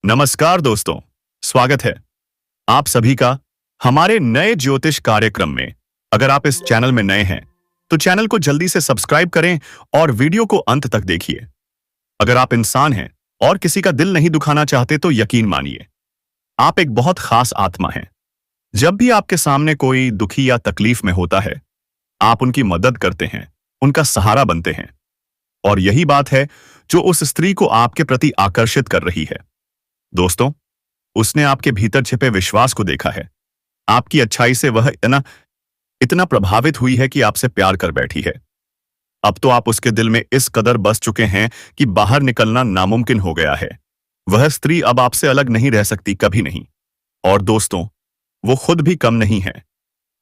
नमस्कार दोस्तों, स्वागत है आप सभी का हमारे नए ज्योतिष कार्यक्रम में। अगर आप इस चैनल में नए हैं तो चैनल को जल्दी से सब्सक्राइब करें और वीडियो को अंत तक देखिए। अगर आप इंसान हैं और किसी का दिल नहीं दुखाना चाहते तो यकीन मानिए, आप एक बहुत खास आत्मा हैं। जब भी आपके सामने कोई दुखी या तकलीफ में होता है, आप उनकी मदद करते हैं, उनका सहारा बनते हैं। और यही बात है जो उस स्त्री को आपके प्रति आकर्षित कर रही है। दोस्तों, उसने आपके भीतर छिपे विश्वास को देखा है। आपकी अच्छाई से वह इतना इतना प्रभावित हुई है कि आपसे प्यार कर बैठी है। अब तो आप उसके दिल में इस कदर बस चुके हैं कि बाहर निकलना नामुमकिन हो गया है। वह स्त्री अब आपसे अलग नहीं रह सकती, कभी नहीं। और दोस्तों, वो खुद भी कम नहीं है।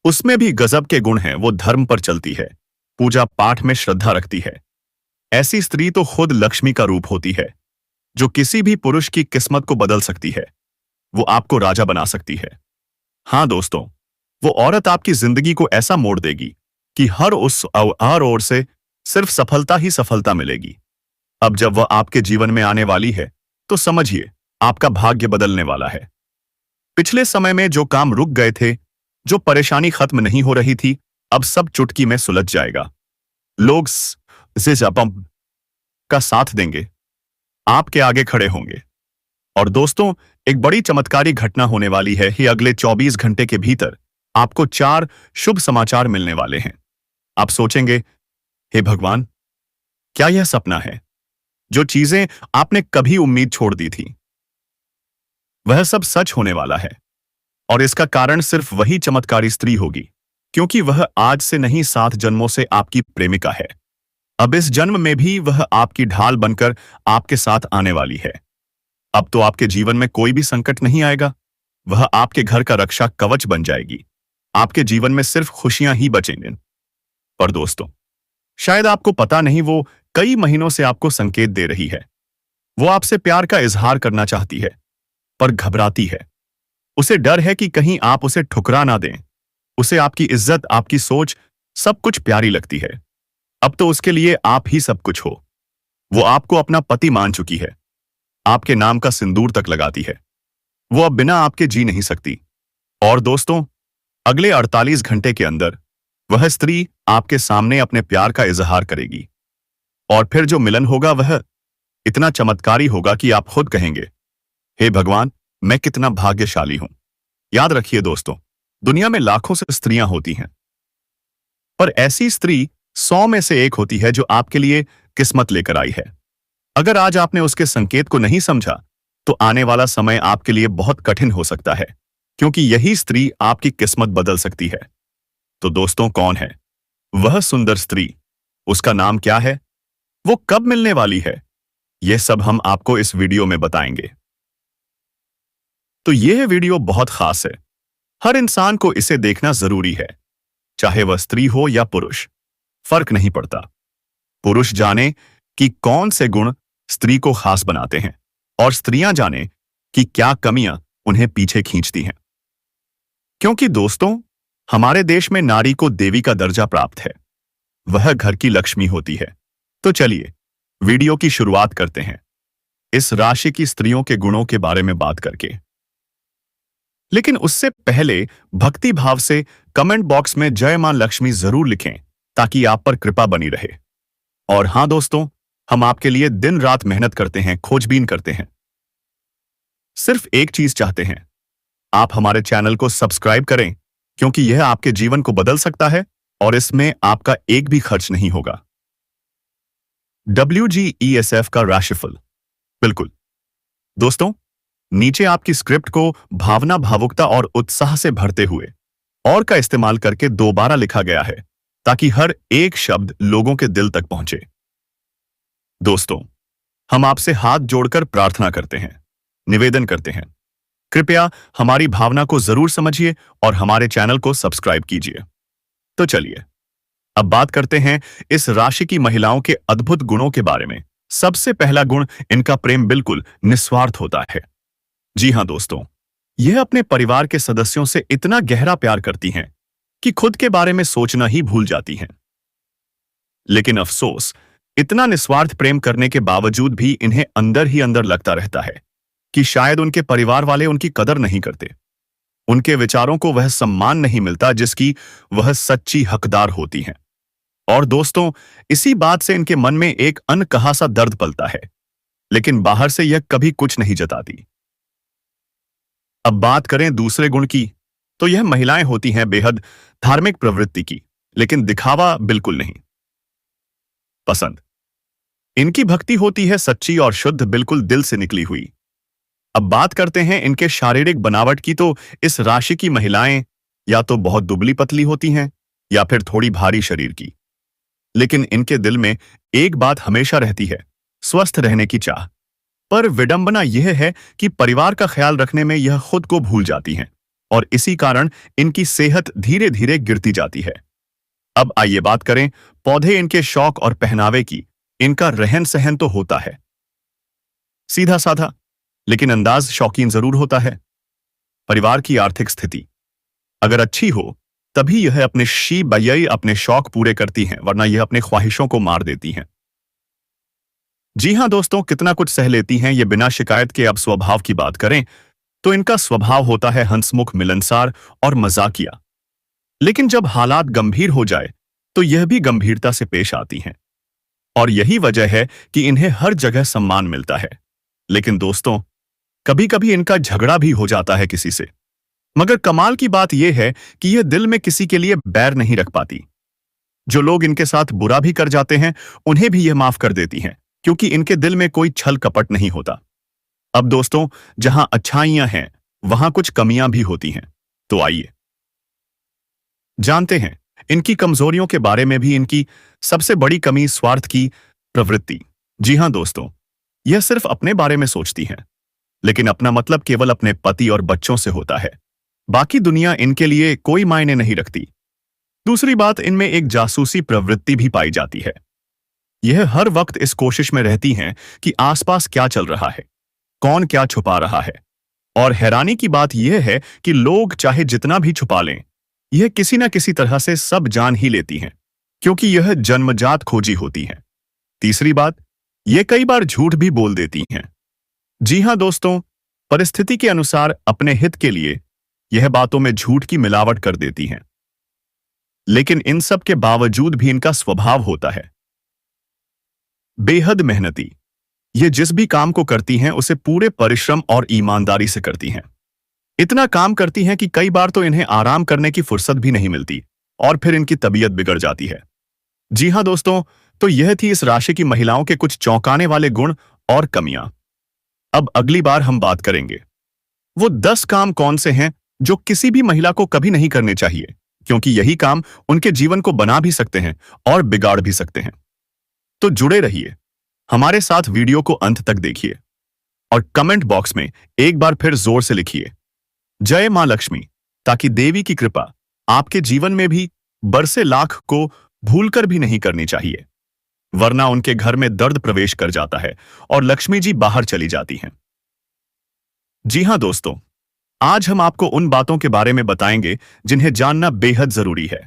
उसमें भी गजब के गुण हैं। वो धर्म पर चलती है, पूजा पाठ में श्रद्धा रखती है। ऐसी स्त्री तो खुद लक्ष्मी का रूप होती है, जो किसी भी पुरुष की किस्मत को बदल सकती है। वो आपको राजा बना सकती है। हाँ दोस्तों, वो औरत आपकी जिंदगी को ऐसा मोड़ देगी कि हर ओर से सिर्फ सफलता ही सफलता मिलेगी। अब जब वह आपके जीवन में आने वाली है तो समझिए, आपका भाग्य बदलने वाला है। पिछले समय में जो काम रुक गए थे, जो परेशानी खत्म नहीं हो रही थी, अब सब चुटकी में सुलझ जाएगा। लोग पंप का साथ देंगे, आपके आगे खड़े होंगे। और दोस्तों, एक बड़ी चमत्कारी घटना होने वाली है कि अगले 24 घंटे के भीतर आपको 4 शुभ समाचार मिलने वाले हैं। आप सोचेंगे, हे भगवान, क्या यह सपना है? जो चीजें आपने कभी उम्मीद छोड़ दी थी, वह सब सच होने वाला है। और इसका कारण सिर्फ वही चमत्कारी स्त्री होगी, क्योंकि वह आज से नहीं 7 जन्मों से आपकी प्रेमिका है। अब इस जन्म में भी वह आपकी ढाल बनकर आपके साथ आने वाली है। अब तो आपके जीवन में कोई भी संकट नहीं आएगा। वह आपके घर का रक्षा कवच बन जाएगी। आपके जीवन में सिर्फ खुशियां ही बचेंगी। पर दोस्तों, शायद आपको पता नहीं, वो कई महीनों से आपको संकेत दे रही है। वो आपसे प्यार का इजहार करना चाहती है, पर घबराती है। उसे डर है कि कहीं आप उसे ठुकरा ना दें। उसे आपकी इज्जत, आपकी सोच, सब कुछ प्यारी लगती है। अब तो उसके लिए आप ही सब कुछ हो। वो आपको अपना पति मान चुकी है, आपके नाम का सिंदूर तक लगाती है। वो अब बिना आपके जी नहीं सकती। और दोस्तों, अगले 48 घंटे के अंदर वह स्त्री आपके सामने अपने प्यार का इजहार करेगी। और फिर जो मिलन होगा वह इतना चमत्कारी होगा कि आप खुद कहेंगे, हे भगवान, मैं कितना भाग्यशाली हूं। याद रखिए दोस्तों, दुनिया में लाखों से स्त्रियां होती हैं, पर ऐसी स्त्री 100 में से एक होती है जो आपके लिए किस्मत लेकर आई है। अगर आज आपने उसके संकेत को नहीं समझा तो आने वाला समय आपके लिए बहुत कठिन हो सकता है, क्योंकि यही स्त्री आपकी किस्मत बदल सकती है। तो दोस्तों, कौन है वह सुंदर स्त्री? उसका नाम क्या है? वो कब मिलने वाली है? यह सब हम आपको इस वीडियो में बताएंगे। तो यह वीडियो बहुत खास है। हर इंसान को इसे देखना जरूरी है, चाहे वह स्त्री हो या पुरुष, फर्क नहीं पड़ता। पुरुष जाने कि कौन से गुण स्त्री को खास बनाते हैं, और स्त्रियां जाने कि क्या कमियां उन्हें पीछे खींचती हैं। क्योंकि दोस्तों, हमारे देश में नारी को देवी का दर्जा प्राप्त है। वह घर की लक्ष्मी होती है। तो चलिए वीडियो की शुरुआत करते हैं, इस राशि की स्त्रियों के गुणों के बारे में बात करके। लेकिन उससे पहले भक्ति भाव से कमेंट बॉक्स में जय मां लक्ष्मी जरूर लिखें, ताकि आप पर कृपा बनी रहे। और हां दोस्तों, हम आपके लिए दिन रात मेहनत करते हैं, खोजबीन करते हैं। सिर्फ एक चीज चाहते हैं, आप हमारे चैनल को सब्सक्राइब करें, क्योंकि यह आपके जीवन को बदल सकता है और इसमें आपका एक भी खर्च नहीं होगा। WGESF का राशिफल। बिल्कुल दोस्तों, नीचे आपकी स्क्रिप्ट को भावना, भावुकता और उत्साह से भरते हुए और का इस्तेमाल करके दोबारा लिखा गया है, ताकि हर एक शब्द लोगों के दिल तक पहुंचे। दोस्तों, हम आपसे हाथ जोड़कर प्रार्थना करते हैं, निवेदन करते हैं, कृपया हमारी भावना को जरूर समझिए और हमारे चैनल को सब्सक्राइब कीजिए। तो चलिए अब बात करते हैं इस राशि की महिलाओं के अद्भुत गुणों के बारे में। सबसे पहला गुण, इनका प्रेम बिल्कुल निस्वार्थ होता है। जी हां दोस्तों, यह अपने परिवार के सदस्यों से इतना गहरा प्यार करती हैं कि खुद के बारे में सोचना ही भूल जाती हैं। लेकिन अफसोस, इतना निस्वार्थ प्रेम करने के बावजूद भी इन्हें अंदर ही अंदर लगता रहता है कि शायद उनके परिवार वाले उनकी कदर नहीं करते, उनके विचारों को वह सम्मान नहीं मिलता जिसकी वह सच्ची हकदार होती हैं। और दोस्तों, इसी बात से इनके मन में एक अनकहा सा दर्द पलता है, लेकिन बाहर से यह कभी कुछ नहीं जताती। अब बात करें दूसरे गुण की, तो यह महिलाएं होती हैं बेहद धार्मिक प्रवृत्ति की, लेकिन दिखावा बिल्कुल नहीं पसंद। इनकी भक्ति होती है सच्ची और शुद्ध, बिल्कुल दिल से निकली हुई। अब बात करते हैं इनके शारीरिक बनावट की, तो इस राशि की महिलाएं या तो बहुत दुबली पतली होती हैं या फिर थोड़ी भारी शरीर की, लेकिन इनके दिल में एक बात हमेशा रहती है, स्वस्थ रहने की चाह। पर विडंबना यह है कि परिवार का ख्याल रखने में यह खुद को भूल जाती हैं और इसी कारण इनकी सेहत धीरे धीरे गिरती जाती है। अब आइए बात करें पौधे इनके शौक और पहनावे की। इनका रहन सहन तो होता है सीधा साधा, लेकिन अंदाज शौकीन जरूर होता है। परिवार की आर्थिक स्थिति अगर अच्छी हो तभी यह अपने शौक पूरे करती हैं, वरना यह अपने ख्वाहिशों को मार देती हैं। जी हां दोस्तों, कितना कुछ सह लेती हैं ये बिना शिकायत के। अब स्वभाव की बात करें तो इनका स्वभाव होता है हंसमुख, मिलनसार और मजाकिया, लेकिन जब हालात गंभीर हो जाए तो यह भी गंभीरता से पेश आती हैं। और यही वजह है कि इन्हें हर जगह सम्मान मिलता है। लेकिन दोस्तों, कभी कभी इनका झगड़ा भी हो जाता है किसी से, मगर कमाल की बात यह है कि यह दिल में किसी के लिए बैर नहीं रख पाती। जो लोग इनके साथ बुरा भी कर जाते हैं उन्हें भी यह माफ कर देती हैं, क्योंकि इनके दिल में कोई छल कपट नहीं होता। अब दोस्तों, जहां अच्छाइयां हैं वहां कुछ कमियां भी होती हैं, तो आइए जानते हैं इनकी कमजोरियों के बारे में भी। इनकी सबसे बड़ी कमी स्वार्थ की प्रवृत्ति। जी हां दोस्तों, यह सिर्फ अपने बारे में सोचती हैं, लेकिन अपना मतलब केवल अपने पति और बच्चों से होता है। बाकी दुनिया इनके लिए कोई मायने नहीं रखती। दूसरी बात, इनमें एक जासूसी प्रवृत्ति भी पाई जाती है। यह हर वक्त इस कोशिश में रहती हैं कि आसपास क्या चल रहा है, कौन क्या छुपा रहा है। और हैरानी की बात यह है कि लोग चाहे जितना भी छुपा लें, यह किसी न किसी तरह से सब जान ही लेती हैं, क्योंकि यह जन्मजात खोजी होती हैं। तीसरी बात, यह कई बार झूठ भी बोल देती हैं। जी हां दोस्तों, परिस्थिति के अनुसार अपने हित के लिए यह बातों में झूठ की मिलावट कर देती हैं। लेकिन इन सब के बावजूद भी इनका स्वभाव होता है बेहद मेहनती। ये जिस भी काम को करती हैं उसे पूरे परिश्रम और ईमानदारी से करती हैं। इतना काम करती हैं कि कई बार तो इन्हें आराम करने की फुर्सत भी नहीं मिलती और फिर इनकी तबीयत बिगड़ जाती है। जी हां दोस्तों, तो यह थी इस राशि की महिलाओं के कुछ चौंकाने वाले गुण और कमियां। अब अगली बार हम बात करेंगे वो 10 काम कौन से हैं जो किसी भी महिला को कभी नहीं करने चाहिए, क्योंकि यही काम उनके जीवन को बना भी सकते हैं और बिगाड़ भी सकते हैं। तो जुड़े रहिए हमारे साथ, वीडियो को अंत तक देखिए और कमेंट बॉक्स में एक बार फिर जोर से लिखिए जय मां लक्ष्मी, ताकि देवी की कृपा आपके जीवन में भी बरसे। लाख को भूलकर भी नहीं करनी चाहिए, वरना उनके घर में दर्द प्रवेश कर जाता है और लक्ष्मी जी बाहर चली जाती हैं। जी हां दोस्तों, आज हम आपको उन बातों के बारे में बताएंगे जिन्हें जानना बेहद जरूरी है।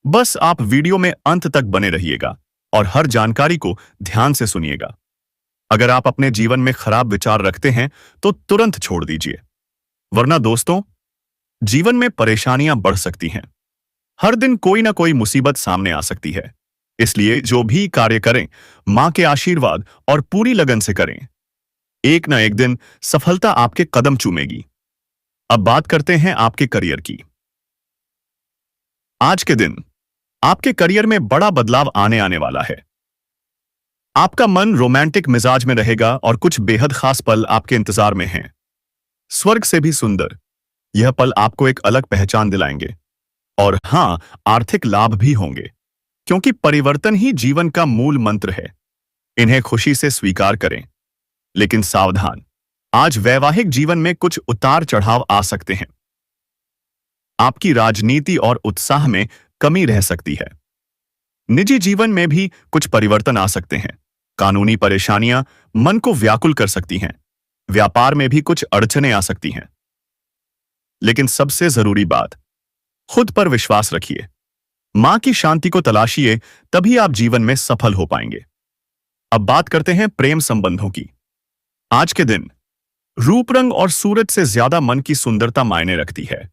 बस आप वीडियो में अंत तक बने रहिएगा और हर जानकारी को ध्यान से सुनिएगा। अगर आप अपने जीवन में खराब विचार रखते हैं तो तुरंत छोड़ दीजिए, वरना दोस्तों, जीवन में परेशानियां बढ़ सकती हैं। हर दिन कोई ना कोई मुसीबत सामने आ सकती है। इसलिए जो भी कार्य करें, मां के आशीर्वाद और पूरी लगन से करें। एक ना एक दिन सफलता आपके कदम चूमेगी। अब बात करते हैं आपके करियर की। आज के दिन आपके करियर में बड़ा बदलाव आने वाला है। आपका मन रोमांटिक मिजाज में रहेगा और कुछ बेहद खास पल आपके इंतजार में हैं। स्वर्ग से भी सुंदर यह पल आपको एक अलग पहचान दिलाएंगे। और हां, आर्थिक लाभ भी होंगे, क्योंकि परिवर्तन ही जीवन का मूल मंत्र है। इन्हें खुशी से स्वीकार करें, लेकिन सावधान, आज वैवाहिक जीवन में कुछ उतार चढ़ाव आ सकते हैं। आपकी राजनीति और उत्साह में कमी रह सकती है। निजी जीवन में भी कुछ परिवर्तन आ सकते हैं। कानूनी परेशानियां मन को व्याकुल कर सकती हैं। व्यापार में भी कुछ अड़चनें आ सकती हैं। लेकिन सबसे जरूरी बात, खुद पर विश्वास रखिए। मां की शांति को तलाशिए, तभी आप जीवन में सफल हो पाएंगे। अब बात करते हैं प्रेम संबंधों की। आज के दिन रूप रंग और सूरत से ज्यादा मन की सुंदरता मायने रखती है।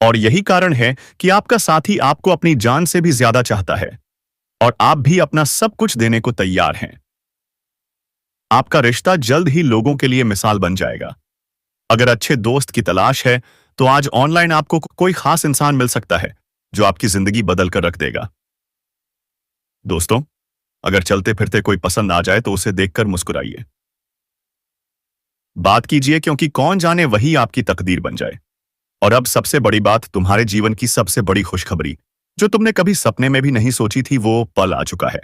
और यही कारण है कि आपका साथी आपको अपनी जान से भी ज्यादा चाहता है और आप भी अपना सब कुछ देने को तैयार हैं। आपका रिश्ता जल्द ही लोगों के लिए मिसाल बन जाएगा। अगर अच्छे दोस्त की तलाश है तो आज ऑनलाइन आपको कोई खास इंसान मिल सकता है जो आपकी जिंदगी बदल कर रख देगा। दोस्तों, अगर चलते फिरते कोई पसंद आ जाए तो उसे देखकर मुस्कुराइए। बात कीजिए, क्योंकि कौन जाने वही आपकी तकदीर बन जाए। और अब सबसे बड़ी बात, तुम्हारे जीवन की सबसे बड़ी खुशखबरी जो तुमने कभी सपने में भी नहीं सोची थी, वो पल आ चुका है।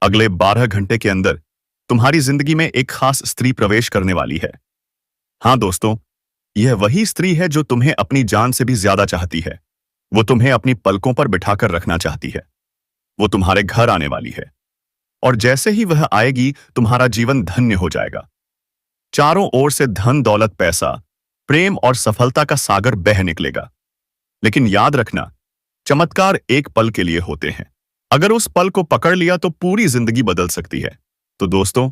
अगले 12 घंटे के अंदर तुम्हारी जिंदगी में एक खास स्त्री प्रवेश करने वाली है। हाँ दोस्तों, यह वही स्त्री है जो तुम्हें अपनी जान से भी ज्यादा चाहती है। वो तुम्हें अपनी पलकों पर बिठाकर रखना चाहती है। वो तुम्हारे घर आने वाली है और जैसे ही वह आएगी तुम्हारा जीवन धन्य हो जाएगा। चारों ओर से धन, दौलत, पैसा, प्रेम और सफलता का सागर बह निकलेगा। लेकिन याद रखना, चमत्कार एक पल के लिए होते हैं। अगर उस पल को पकड़ लिया तो पूरी जिंदगी बदल सकती है। तो दोस्तों,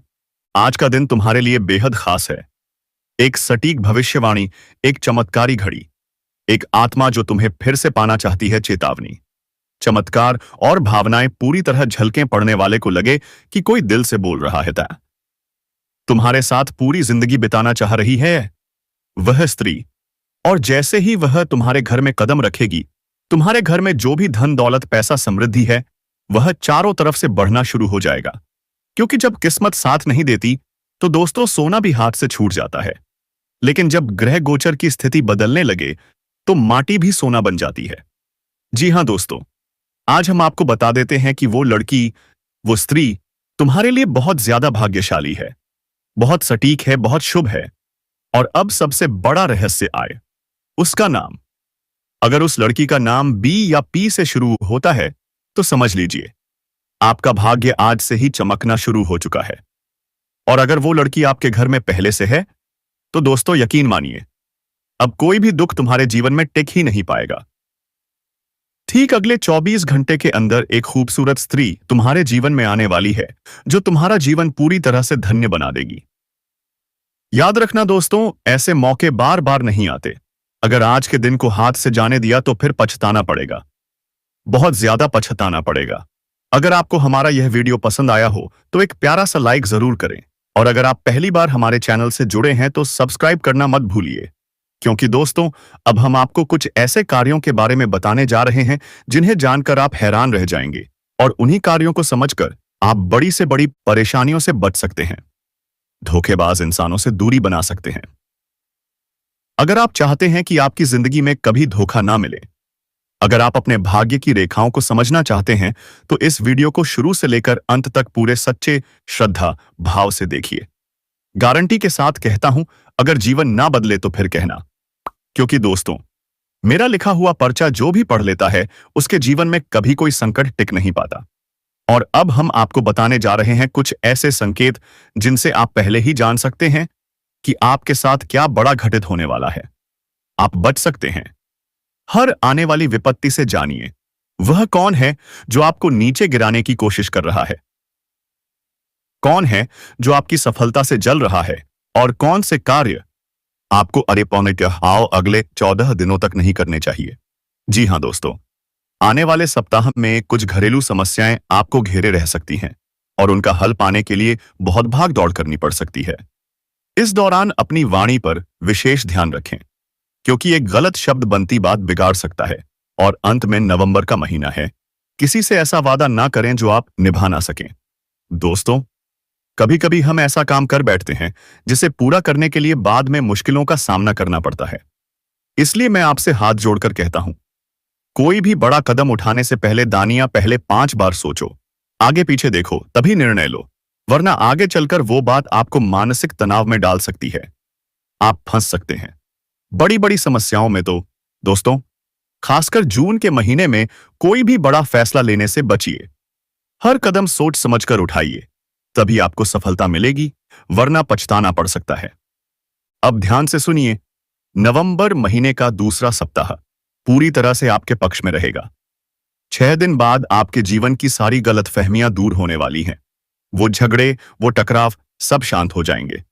आज का दिन तुम्हारे लिए बेहद खास है। एक सटीक भविष्यवाणी, एक चमत्कारी घड़ी, एक आत्मा जो तुम्हें फिर से पाना चाहती है, चेतावनी। चमत्कार और भावनाएं पूरी तरह झलकें पड़ने वाले को लगे कि कोई दिल से बोल रहा है, तुम्हारे साथ पूरी जिंदगी बिताना चाह रही है वह स्त्री। और जैसे ही वह तुम्हारे घर में कदम रखेगी, तुम्हारे घर में जो भी धन, दौलत, पैसा, समृद्धि है, वह चारों तरफ से बढ़ना शुरू हो जाएगा। क्योंकि जब किस्मत साथ नहीं देती तो दोस्तों, सोना भी हाथ से छूट जाता है। लेकिन जब ग्रह गोचर की स्थिति बदलने लगे तो माटी भी सोना बन जाती है। जी हां दोस्तों, आज हम आपको बता देते हैं कि वो लड़की, वो स्त्री तुम्हारे लिए बहुत ज्यादा भाग्यशाली है, बहुत सटीक है, बहुत शुभ है। और अब सबसे बड़ा रहस्य आए, उसका नाम। अगर उस लड़की का नाम बी या पी से शुरू होता है तो समझ लीजिए आपका भाग्य आज से ही चमकना शुरू हो चुका है। और अगर वो लड़की आपके घर में पहले से है तो दोस्तों, यकीन मानिए, अब कोई भी दुख तुम्हारे जीवन में टिक ही नहीं पाएगा। ठीक अगले 24 घंटे के अंदर एक खूबसूरत स्त्री तुम्हारे जीवन में आने वाली है जो तुम्हारा जीवन पूरी तरह से धन्य बना देगी। याद रखना दोस्तों, ऐसे मौके बार बार नहीं आते। अगर आज के दिन को हाथ से जाने दिया तो फिर पछताना पड़ेगा, बहुत ज्यादा पछताना पड़ेगा। अगर आपको हमारा यह वीडियो पसंद आया हो तो एक प्यारा सा लाइक जरूर करें। और अगर आप पहली बार हमारे चैनल से जुड़े हैं तो सब्सक्राइब करना मत भूलिए। क्योंकि दोस्तों, अब हम आपको कुछ ऐसे कार्यों के बारे में बताने जा रहे हैं जिन्हें जानकर आप हैरान रह जाएंगे। और उन्हीं कार्यों को समझकर आप बड़ी से बड़ी परेशानियों से बच सकते हैं, धोखेबाज इंसानों से दूरी बना सकते हैं। अगर आप चाहते हैं कि आपकी जिंदगी में कभी धोखा ना मिले, अगर आप अपने भाग्य की रेखाओं को समझना चाहते हैं तो इस वीडियो को शुरू से लेकर अंत तक पूरे सच्चे श्रद्धा भाव से देखिए। गारंटी के साथ कहता हूं, अगर जीवन ना बदले तो फिर कहना। क्योंकि दोस्तों, मेरा लिखा हुआ पर्चा जो भी पढ़ लेता है उसके जीवन में कभी कोई संकट टिक नहीं पाता। और अब हम आपको बताने जा रहे हैं कुछ ऐसे संकेत जिनसे आप पहले ही जान सकते हैं कि आपके साथ क्या बड़ा घटित होने वाला है। आप बच सकते हैं हर आने वाली विपत्ति से। जानिए वह कौन है जो आपको नीचे गिराने की कोशिश कर रहा है, कौन है जो आपकी सफलता से जल रहा है, और कौन से कार्य आपको अगले 14 दिनों तक नहीं करने चाहिए। जी हां दोस्तों, आने वाले सप्ताह में कुछ घरेलू समस्याएं आपको घेरे रह सकती हैं और उनका हल पाने के लिए बहुत भाग दौड़ करनी पड़ सकती है। इस दौरान अपनी वाणी पर विशेष ध्यान रखें, क्योंकि एक गलत शब्द बनती बात बिगाड़ सकता है। और अंत में नवंबर का महीना है, किसी से ऐसा वादा ना करें जो आप निभा ना सकें। दोस्तों, कभी कभी हम ऐसा काम कर बैठते हैं जिसे पूरा करने के लिए बाद में मुश्किलों का सामना करना पड़ता है। इसलिए मैं आपसे हाथ जोड़कर कहता हूं, कोई भी बड़ा कदम उठाने से पहले पहले 5 बार सोचो, आगे पीछे देखो, तभी निर्णय लो। वरना आगे चलकर वो बात आपको मानसिक तनाव में डाल सकती है, आप फंस सकते हैं बड़ी बड़ी समस्याओं में। तो दोस्तों, खासकर जून के महीने में कोई भी बड़ा फैसला लेने से बचिए। हर कदम सोच समझकर उठाइए, तभी आपको सफलता मिलेगी, वरना पछताना पड़ सकता है। अब ध्यान से सुनिए, नवंबर महीने का दूसरा सप्ताह पूरी तरह से आपके पक्ष में रहेगा। 6 दिन बाद आपके जीवन की सारी गलतफहमियां दूर होने वाली हैं। वो झगड़े, वो टकराव सब शांत हो जाएंगे।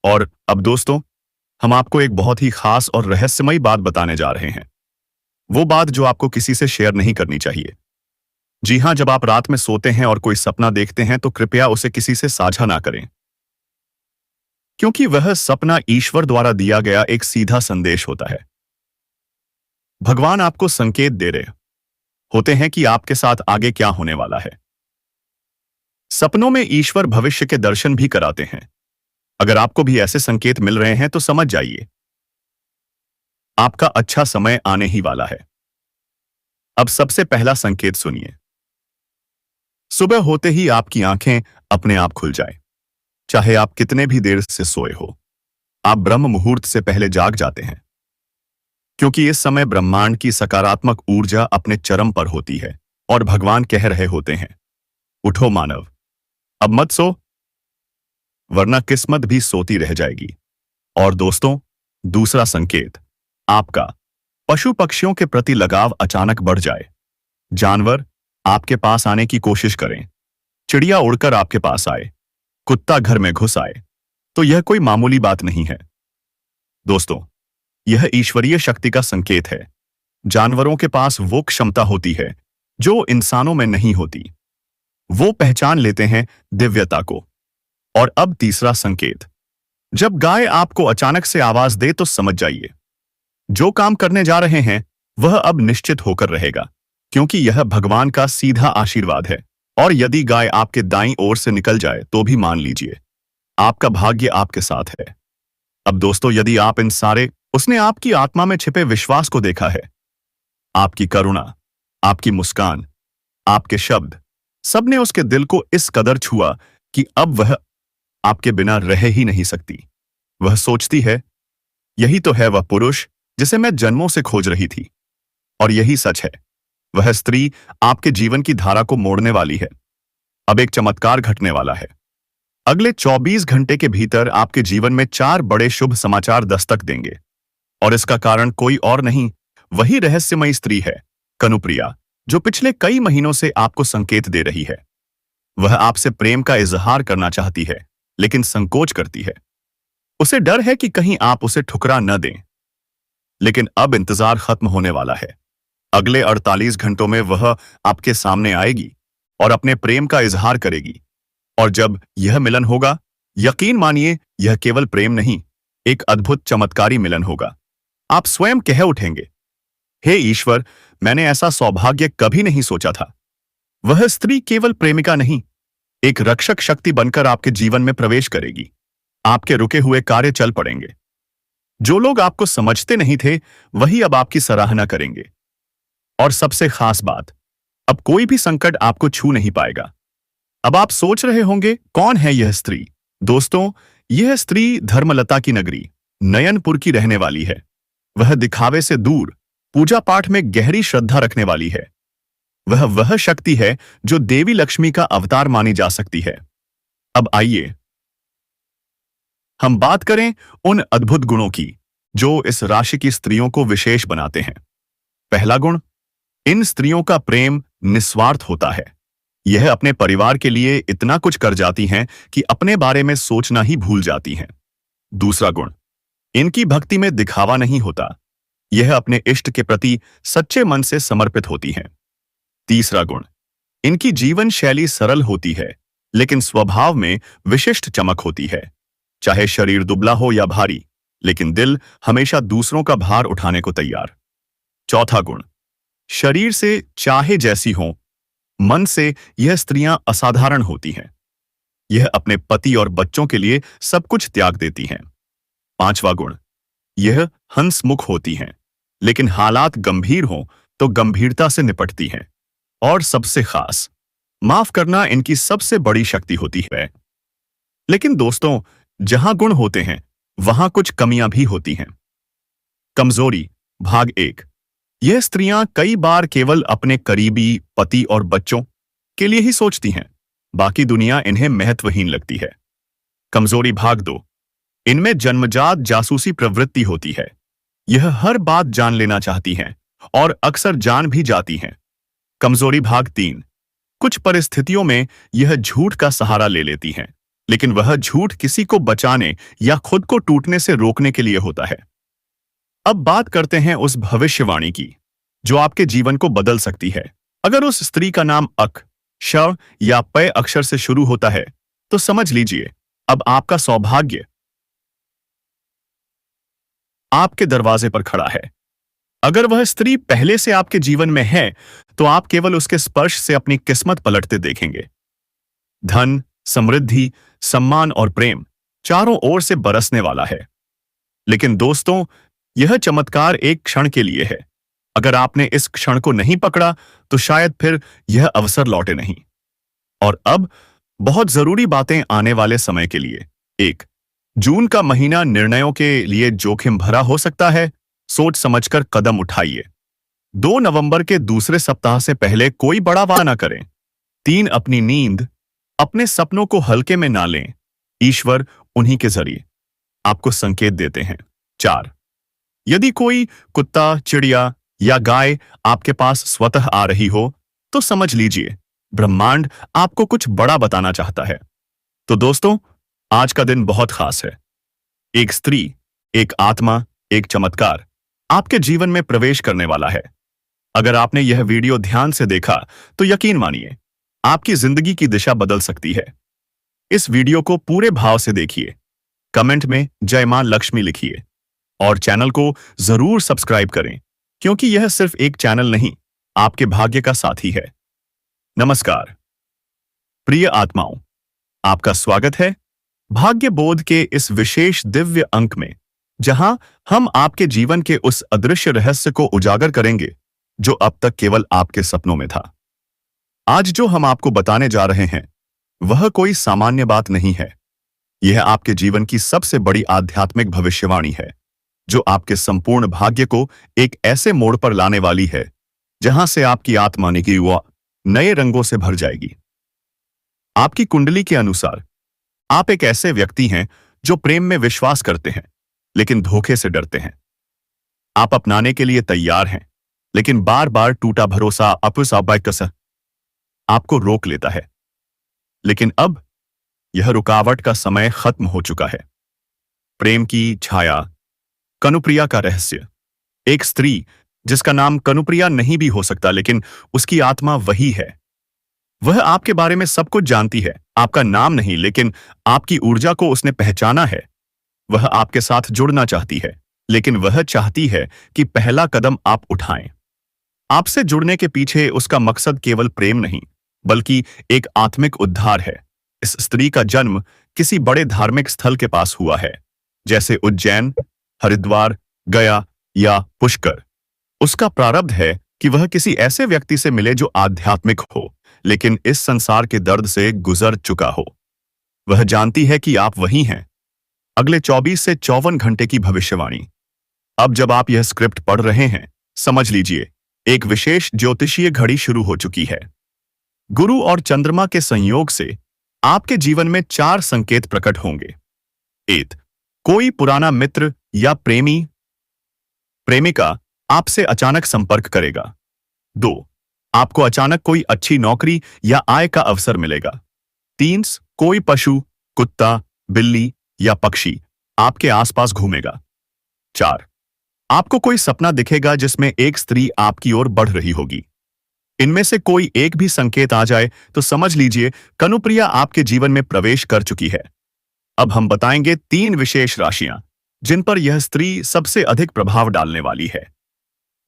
और अब दोस्तों, हम आपको एक बहुत ही खास और रहस्यमयी बात बताने जा रहे हैं। वो बात जो आपको किसी से शेयर नहीं करनी चाहिए। जी हाँ, जब आप रात में सोते हैं और कोई सपना देखते हैं तो कृपया उसे किसी से साझा ना करें, क्योंकि वह सपना ईश्वर द्वारा दिया गया एक सीधा संदेश होता है। भगवान आपको संकेत दे रहे होते हैं कि आपके साथ आगे क्या होने वाला है। सपनों में ईश्वर भविष्य के दर्शन भी कराते हैं। अगर आपको भी ऐसे संकेत मिल रहे हैं तो समझ जाइए, आपका अच्छा समय आने ही वाला है। अब सबसे पहला संकेत सुनिए। सुबह होते ही आपकी आंखें अपने आप खुल जाए, चाहे आप कितने भी देर से सोए हो। आप ब्रह्म मुहूर्त से पहले जाग जाते हैं, क्योंकि इस समय ब्रह्मांड की सकारात्मक ऊर्जा अपने चरम पर होती है और भगवान कह रहे होते हैं, उठो मानव, अब मत सो, वरना किस्मत भी सोती रह जाएगी। और दोस्तों, दूसरा संकेत, आपका पशु पक्षियों के प्रति लगाव अचानक बढ़ जाए। जानवर आपके पास आने की कोशिश करें, चिड़िया उड़कर आपके पास आए, कुत्ता घर में घुस आए, तो यह कोई मामूली बात नहीं है। दोस्तों, यह ईश्वरीय शक्ति का संकेत है। जानवरों के पास वो क्षमता होती है जो इंसानों में नहीं होती। वो पहचान लेते हैं दिव्यता को। और अब तीसरा संकेत, जब गाय आपको अचानक से आवाज दे तो समझ जाइए, जो काम करने जा रहे हैं वह अब निश्चित होकर रहेगा, क्योंकि यह भगवान का सीधा आशीर्वाद है। और यदि गाय आपके दाईं ओर से निकल जाए तो भी मान लीजिए, आपका भाग्य आपके साथ है। अब दोस्तों, यदि आप इन सारे उसने आपकी आत्मा में छिपे विश्वास को देखा है, आपकी करुणा, आपकी मुस्कान, आपके शब्द, सबने उसके दिल को इस कदर छुआ कि अब वह आपके बिना रह ही नहीं सकती। वह सोचती है, यही तो है वह पुरुष जिसे मैं जन्मों से खोज रही थी। और यही सच है, वह स्त्री आपके जीवन की धारा को मोड़ने वाली है। अब एक चमत्कार घटने वाला है। अगले 24 घंटे के भीतर आपके जीवन में 4 बड़े शुभ समाचार दस्तक देंगे। और इसका कारण कोई और नहीं, वही रहस्यमयी स्त्री है, कनुप्रिया, जो पिछले कई महीनों से आपको संकेत दे रही है। वह आपसे प्रेम का इजहार करना चाहती है, लेकिन संकोच करती है। उसे डर है कि कहीं आप उसे ठुकरा न दें। लेकिन अब इंतजार खत्म होने वाला है। अगले 48 घंटों में वह आपके सामने आएगी और अपने प्रेम का इजहार करेगी। और जब यह मिलन होगा, यकीन मानिए, यह केवल प्रेम नहीं, एक अद्भुत चमत्कारी मिलन होगा। आप स्वयं कह उठेंगे, हे ईश्वर, मैंने ऐसा सौभाग्य कभी नहीं सोचा था। वह स्त्री केवल प्रेमिका नहीं, एक रक्षक शक्ति बनकर आपके जीवन में प्रवेश करेगी। आपके रुके हुए कार्य चल पड़ेंगे। जो लोग आपको समझते नहीं थे, वही अब आपकी सराहना करेंगे। और सबसे खास बात, अब कोई भी संकट आपको छू नहीं पाएगा। अब आप सोच रहे होंगे, कौन है यह स्त्री? दोस्तों, यह स्त्री धर्मलता की नगरी नयनपुर की रहने वाली है। वह दिखावे से दूर पूजा पाठ में गहरी श्रद्धा रखने वाली है। वह शक्ति है जो देवी लक्ष्मी का अवतार मानी जा सकती है। अब आइए हम बात करें उन अद्भुत गुणों की जो इस राशि की स्त्रियों को विशेष बनाते हैं। पहला गुण, इन स्त्रियों का प्रेम निस्वार्थ होता है। यह अपने परिवार के लिए इतना कुछ कर जाती हैं कि अपने बारे में सोचना ही भूल जाती हैं। दूसरा गुण, इनकी भक्ति में दिखावा नहीं होता। यह अपने इष्ट के प्रति सच्चे मन से समर्पित होती हैं। तीसरा गुण, इनकी जीवन शैली सरल होती है, लेकिन स्वभाव में विशिष्ट चमक होती है। चाहे शरीर दुबला हो या भारी, लेकिन दिल हमेशा दूसरों का भार उठाने को तैयार। चौथा गुण, शरीर से चाहे जैसी हों, मन से यह स्त्रियां असाधारण होती हैं। यह अपने पति और बच्चों के लिए सब कुछ त्याग देती हैं। पांचवा गुण, यह हंसमुख होती हैं, लेकिन हालात गंभीर हों तो गंभीरता से निपटती हैं। और सबसे खास, माफ करना इनकी सबसे बड़ी शक्ति होती है। लेकिन दोस्तों, जहां गुण होते हैं वहां कुछ कमियां भी होती हैं। कमजोरी, भाग 1। यह स्त्रियां कई बार केवल अपने करीबी पति और बच्चों के लिए ही सोचती हैं, बाकी दुनिया इन्हें महत्वहीन लगती है। कमजोरी, भाग 2। इनमें जन्मजात जासूसी प्रवृत्ति होती है। यह हर बात जान लेना चाहती हैं और अक्सर जान भी जाती हैं। कमजोरी, भाग 3। कुछ परिस्थितियों में यह झूठ का सहारा ले लेती हैं लेकिन वह झूठ किसी को बचाने या खुद को टूटने से रोकने के लिए होता है। अब बात करते हैं उस भविष्यवाणी की जो आपके जीवन को बदल सकती है। अगर उस स्त्री का नाम अक, श या पय अक्षर से शुरू होता है तो समझ लीजिए अब आपका सौभाग्य आपके दरवाजे पर खड़ा है। अगर वह स्त्री पहले से आपके जीवन में है तो आप केवल उसके स्पर्श से अपनी किस्मत पलटते देखेंगे। धन, समृद्धि, सम्मान और प्रेम चारों ओर से बरसने वाला है। लेकिन दोस्तों, यह चमत्कार एक क्षण के लिए है। अगर आपने इस क्षण को नहीं पकड़ा तो शायद फिर यह अवसर लौटे नहीं। और अब बहुत जरूरी बातें आने वाले समय के लिए। 1, जून का महीना निर्णयों के लिए जोखिम भरा हो सकता है, सोच समझकर कदम उठाइए। 2 नवंबर के दूसरे सप्ताह से पहले कोई बड़ा वादा ना करें। 3, अपनी नींद, अपने सपनों को हल्के में ना लें। ईश्वर उन्हीं के जरिए आपको संकेत देते हैं। 4, यदि कोई कुत्ता, चिड़िया या गाय आपके पास स्वतः आ रही हो तो समझ लीजिए ब्रह्मांड आपको कुछ बड़ा बताना चाहता है। तो दोस्तों, आज का दिन बहुत खास है। एक स्त्री, एक आत्मा, एक चमत्कार आपके जीवन में प्रवेश करने वाला है। अगर आपने यह वीडियो ध्यान से देखा तो यकीन मानिए आपकी जिंदगी की दिशा बदल सकती है। इस वीडियो को पूरे भाव से देखिए, कमेंट में जय मां लक्ष्मी लिखिए और चैनल को जरूर सब्सक्राइब करें, क्योंकि यह सिर्फ एक चैनल नहीं, आपके भाग्य का साथी है। नमस्कार प्रिय आत्माओं, आपका स्वागत है भाग्य बोध के इस विशेष दिव्य अंक में, जहां हम आपके जीवन के उस अदृश्य रहस्य को उजागर करेंगे जो अब तक केवल आपके सपनों में था। आज जो हम आपको बताने जा रहे हैं वह कोई सामान्य बात नहीं है। यह आपके जीवन की सबसे बड़ी आध्यात्मिक भविष्यवाणी है जो आपके संपूर्ण भाग्य को एक ऐसे मोड़ पर लाने वाली है जहां से आपकी आत्मा की युवा नए रंगों से भर जाएगी। आपकी कुंडली के अनुसार आप एक ऐसे व्यक्ति हैं जो प्रेम में विश्वास करते हैं लेकिन धोखे से डरते हैं। आप अपनाने के लिए तैयार हैं लेकिन बार बार टूटा भरोसा आपको रोक लेता है। लेकिन अब यह रुकावट का समय खत्म हो चुका है। प्रेम की छाया, कनुप्रिया का रहस्य। एक स्त्री जिसका नाम कनुप्रिया नहीं भी हो सकता, लेकिन उसकी आत्मा वही है। वह आपके बारे में सब कुछ जानती है, आपका नाम नहीं, लेकिन आपकी ऊर्जा को उसने पहचाना है। वह आपके साथ जुड़ना चाहती है, लेकिन वह चाहती है कि पहला कदम आप उठाएं। आपसे जुड़ने के पीछे उसका मकसद केवल प्रेम नहीं, बल्कि एक आत्मिक उद्धार है। इस स्त्री का जन्म किसी बड़े धार्मिक स्थल के पास हुआ है, जैसे उज्जैन, हरिद्वार, गया या पुष्कर। उसका प्रारब्ध है कि वह किसी ऐसे व्यक्ति से मिले जो आध्यात्मिक हो, लेकिन इस संसार के दर्द से गुजर चुका हो। वह जानती है कि आप वही हैं। अगले 24 से 54 घंटे की भविष्यवाणी। अब जब आप यह स्क्रिप्ट पढ़ रहे हैं, समझ लीजिए एक विशेष ज्योतिषीय घड़ी शुरू हो चुकी है। गुरु और चंद्रमा के संयोग से आपके जीवन में 4 संकेत प्रकट होंगे। 1, कोई पुराना मित्र या प्रेमिका आपसे अचानक संपर्क करेगा। 2, आपको अचानक कोई अच्छी नौकरी या आय का अवसर मिलेगा। 3, कोई पशु, कुत्ता, बिल्ली या पक्षी आपके आसपास घूमेगा। 4, आपको कोई सपना दिखेगा जिसमें एक स्त्री आपकी ओर बढ़ रही होगी। इनमें से कोई एक भी संकेत आ जाए तो समझ लीजिए कनुप्रिया आपके जीवन में प्रवेश कर चुकी है। अब हम बताएंगे 3 विशेष राशियां जिन पर यह स्त्री सबसे अधिक प्रभाव डालने वाली है।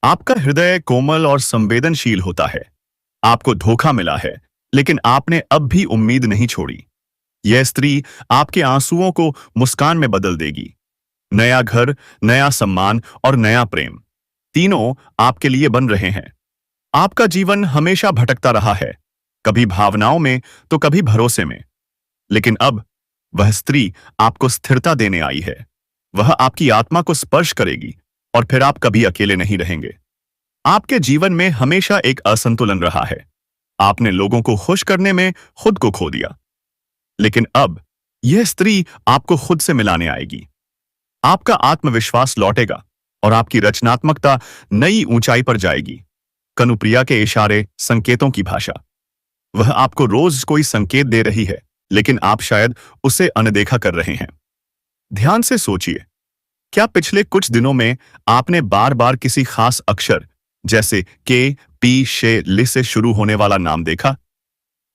आपका हृदय कोमल और संवेदनशील होता है। आपको धोखा मिला है, लेकिन आपने अब भी उम्मीद नहीं छोड़ी। यह स्त्री आपके आंसुओं को मुस्कान में बदल देगी। नया घर, नया सम्मान और नया प्रेम, तीनों आपके लिए बन रहे हैं। आपका जीवन हमेशा भटकता रहा है, कभी भावनाओं में तो कभी भरोसे में, लेकिन अब वह स्त्री आपको स्थिरता देने आई है। वह आपकी आत्मा को स्पर्श करेगी और फिर आप कभी अकेले नहीं रहेंगे। आपके जीवन में हमेशा एक असंतुलन रहा है। आपने लोगों को खुश करने में खुद को खो दिया, लेकिन अब यह स्त्री आपको खुद से मिलाने आएगी। आपका आत्मविश्वास लौटेगा और आपकी रचनात्मकता नई ऊंचाई पर जाएगी। कनुप्रिया के इशारे, संकेतों की भाषा। वह आपको रोज कोई संकेत दे रही है, लेकिन आप शायद उसे अनदेखा कर रहे हैं। ध्यान से सोचिए, क्या पिछले कुछ दिनों में आपने बार बार किसी खास अक्षर जैसे के, पी, शे, लि से शुरू होने वाला नाम देखा?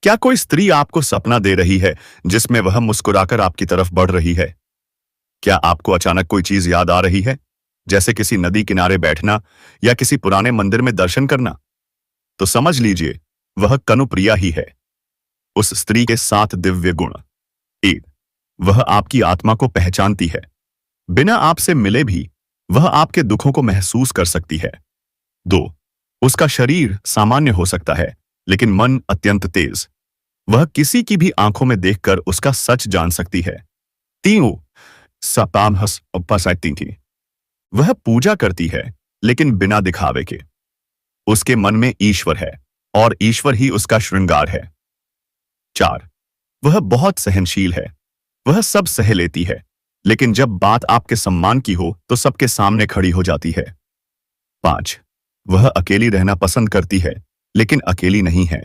क्या कोई स्त्री आपको सपना दे रही है जिसमें वह मुस्कुराकर आपकी तरफ बढ़ रही है? क्या आपको अचानक कोई चीज याद आ रही है, जैसे किसी नदी किनारे बैठना या किसी पुराने मंदिर में दर्शन करना? तो समझ लीजिए, वह कनुप्रिया ही है। उस स्त्री के 7 दिव्य गुण। 1. वह आपकी आत्मा को पहचानती है। बिना आपसे मिले भी वह आपके दुखों को महसूस कर सकती है। 2. उसका शरीर सामान्य हो सकता है, लेकिन मन अत्यंत तेज। वह किसी की भी आंखों में देखकर उसका सच जान सकती है। 3. सपामहस उपसाइती थी। वह पूजा करती है, लेकिन बिना दिखावे के। उसके मन में ईश्वर है और ईश्वर ही उसका श्रृंगार है। 4. वह बहुत सहनशील है। वह सब सह लेती है, लेकिन जब बात आपके सम्मान की हो तो सबके सामने खड़ी हो जाती है। 5. वह अकेली रहना पसंद करती है, लेकिन अकेली नहीं है।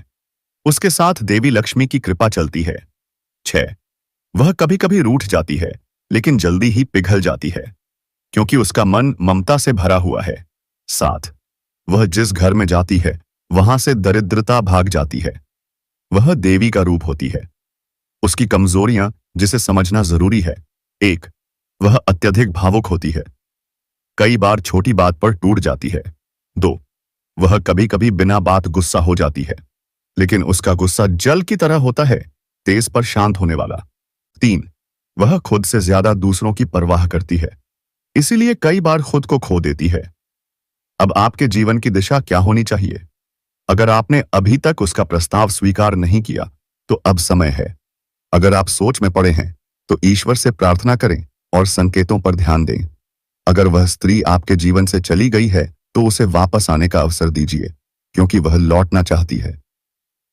उसके साथ देवी लक्ष्मी की कृपा चलती है। 6. वह कभी कभी रूठ जाती है, लेकिन जल्दी ही पिघल जाती है, क्योंकि उसका मन ममता से भरा हुआ है। 7. वह जिस घर में जाती है वहां से दरिद्रता भाग जाती है। वह देवी का रूप होती है। उसकी कमजोरियां जिसे समझना जरूरी है। 1. वह अत्यधिक भावुक होती है। कई बार छोटी बात पर टूट जाती है। 2. वह कभी कभी बिना बात गुस्सा हो जाती है, लेकिन उसका गुस्सा जल की तरह होता है, तेज पर शांत होने वाला। 3. वह खुद से ज्यादा दूसरों की परवाह करती है, इसीलिए कई बार खुद को खो देती है। अब आपके जीवन की दिशा क्या होनी चाहिए? अगर आपने अभी तक उसका प्रस्ताव स्वीकार नहीं किया, तो अब समय है। अगर आप सोच में पड़े हैं, तो ईश्वर से प्रार्थना करें और संकेतों पर ध्यान दें। अगर वह स्त्री आपके जीवन से चली गई है, तो उसे वापस आने का अवसर दीजिए, क्योंकि वह लौटना चाहती है।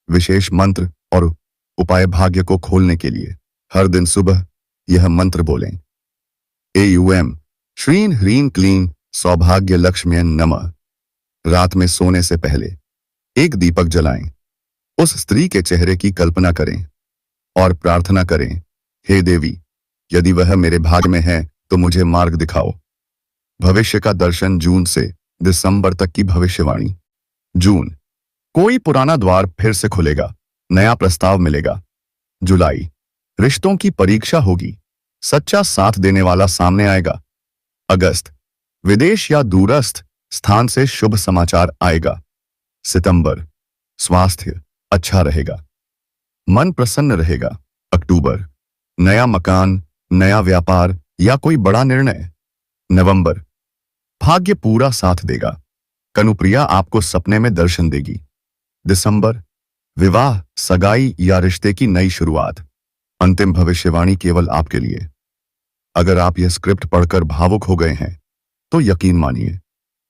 विशेष मंत्र और उपाय भाग्य को खोलने के लिए हर दिन सुबह यह मंत्र बोलें। एयूएम श्रीं ह्रीं क्लीं सौभाग्य लक्ष्म्यै नमः। रात में सोने से पहले एक दीपक जलाएं। उस स्त्री के चेहरे की कल्पना करें और प्रार्थना करें, हे देवी, यदि वह मेरे भाग्य में है तो मुझे मार्ग दिखाओ। भविष्य का दर्शन। जून से दिसंबर तक की भविष्यवाणी। जून, कोई पुराना द्वार फिर से खुलेगा, नया प्रस्ताव मिलेगा। जुलाई, रिश्तों की परीक्षा होगी, सच्चा साथ देने वाला सामने आएगा। अगस्त, विदेश या दूरस्थ स्थान से शुभ समाचार आएगा। सितंबर, स्वास्थ्य अच्छा रहेगा, मन प्रसन्न रहेगा। अक्टूबर, नया मकान, नया व्यापार या कोई बड़ा निर्णय। नवंबर, भाग्य पूरा साथ देगा, कनुप्रिया आपको सपने में दर्शन देगी। दिसंबर, विवाह, सगाई या रिश्ते की नई शुरुआत। अंतिम भविष्यवाणी केवल आपके लिए। अगर आप यह स्क्रिप्ट पढ़कर भावुक हो गए हैं, तो यकीन मानिए,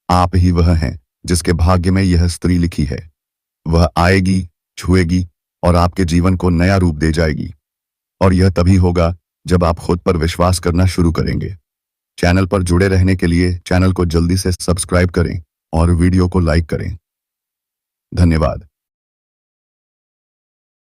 आप ही वह हैं जिसके भाग्य में यह स्त्री लिखी है। वह आएगी, छुएगी और आपके जीवन को नया रूप दे जाएगी। और यह तभी होगा जब आप खुद पर विश्वास करना शुरू करेंगे। चैनल पर जुड़े रहने के लिए चैनल को जल्दी से सब्सक्राइब करें और वीडियो को लाइक करें। धन्यवाद।